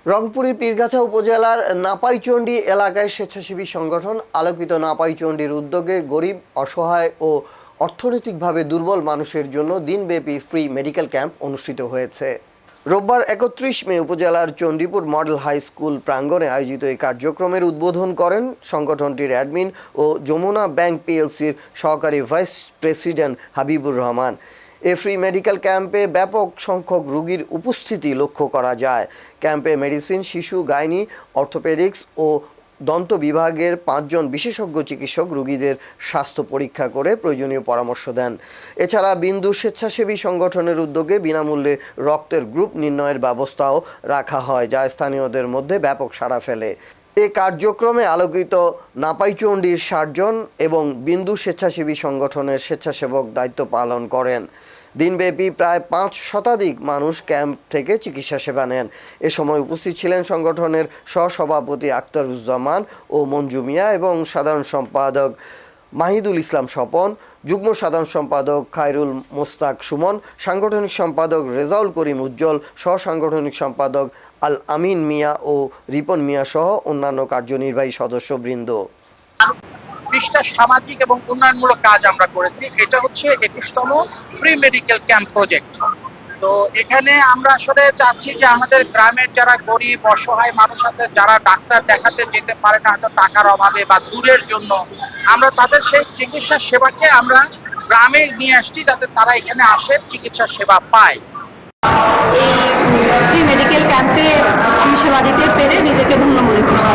রংপুরের পীরগাছা উপজেলার নাপাইচন্ডী এলাকায় স্বেচ্ছাসেবী সংগঠন আলোকিত নাপাইচন্ডীর উদ্যোগে গরিব, অসহায় ও অর্থনৈতিকভাবে দুর্বল মানুষের জন্য দিনব্যাপী ফ্রি মেডিকেল ক্যাম্প অনুষ্ঠিত হয়েছে। রোববার ৩১ মে উপজেলার চণ্ডীপুর মডেল হাই স্কুল প্রাঙ্গণে আয়োজিত এই কার্যক্রমের উদ্বোধন করেন সংগঠনটির অ্যাডমিন ও যমুনা ব্যাংক পিএলসির সহকারী ভাইস প্রেসিডেন্ট হাবিবুর রহমান। এ ফ্রি মেডিকেল ক্যাম্পে ব্যাপক সংখ্যক রোগীর উপস্থিতি লক্ষ্য করা যায়। ক্যাম্পে মেডিসিন, শিশু, গাইনি, অর্থোপেডিক্স ও দন্ত বিভাগের ৫ জন বিশেষজ্ঞ চিকিৎসক রোগীদের স্বাস্থ্য পরীক্ষা করে প্রয়োজনীয় পরামর্শ দেন। এছাড়া বিন্দু স্বেচ্ছাসেবী সংগঠনের উদ্যোগে বিনামূল্যে রক্তের গ্রুপ নির্ণয়ের ব্যবস্থাও রাখা হয়, যা স্থানীয়দের মধ্যে ব্যাপক সাড়া ফেলে। এ কার্যক্রমে আলোকিত নাপাইচন্ডীর ৬০ জন এবং বিন্দু স্বেচ্ছাসেবী সংগঠনের স্বেচ্ছাসেবক দায়িত্ব পালন করেন। দিনব্যাপী প্রায় ৫ শতাধিক মানুষ ক্যাম্প থেকে চিকিৎসা সেবা নেন। এ সময় উপস্থিত ছিলেন সংগঠনের সহসভাপতি আখতারুজ্জামান ও মঞ্জু মিয়া এবং সাধারণ সম্পাদক মাহিদুল ইসলাম স্বপন, যুগ্ম সাধারণ সম্পাদক খায়রুল মোস্তাক সুমন, সাংগঠনিক সম্পাদক রেজাউল করিম উজ্জ্বল, সহসাংগঠনিক সম্পাদক আল আমিন মিয়া ও রিপন মিয়া সহ অন্যান্য কার্যনির্বাহী সদস্যবৃন্দ। 20টা সামাজিক এবং উন্নয়নমূলক কাজ আমরা করেছি। এটা হচ্ছে 21তম ফ্রি মেডিকেল ক্যাম্প প্রজেক্ট। তো এখানে আমরা আসলে চাচ্ছি যে আমাদের গ্রামের যারা গরিব, অসহায় মানুষ আছে, যারা ডাক্তার দেখাতে যেতে পারে না হয়তো টাকার অভাবে বা দূরের জন্য, আমরা তাদের সেই চিকিৎসা সেবাকে আমরা গ্রামে নিয়ে আসছি, যাতে তারা এখানে আসে চিকিৎসা সেবা পায়। এই ফ্রি মেডিকেল ক্যাম্পে আমি সেবা দিতে পেরে নিজেকে ধন্য মনে করছি।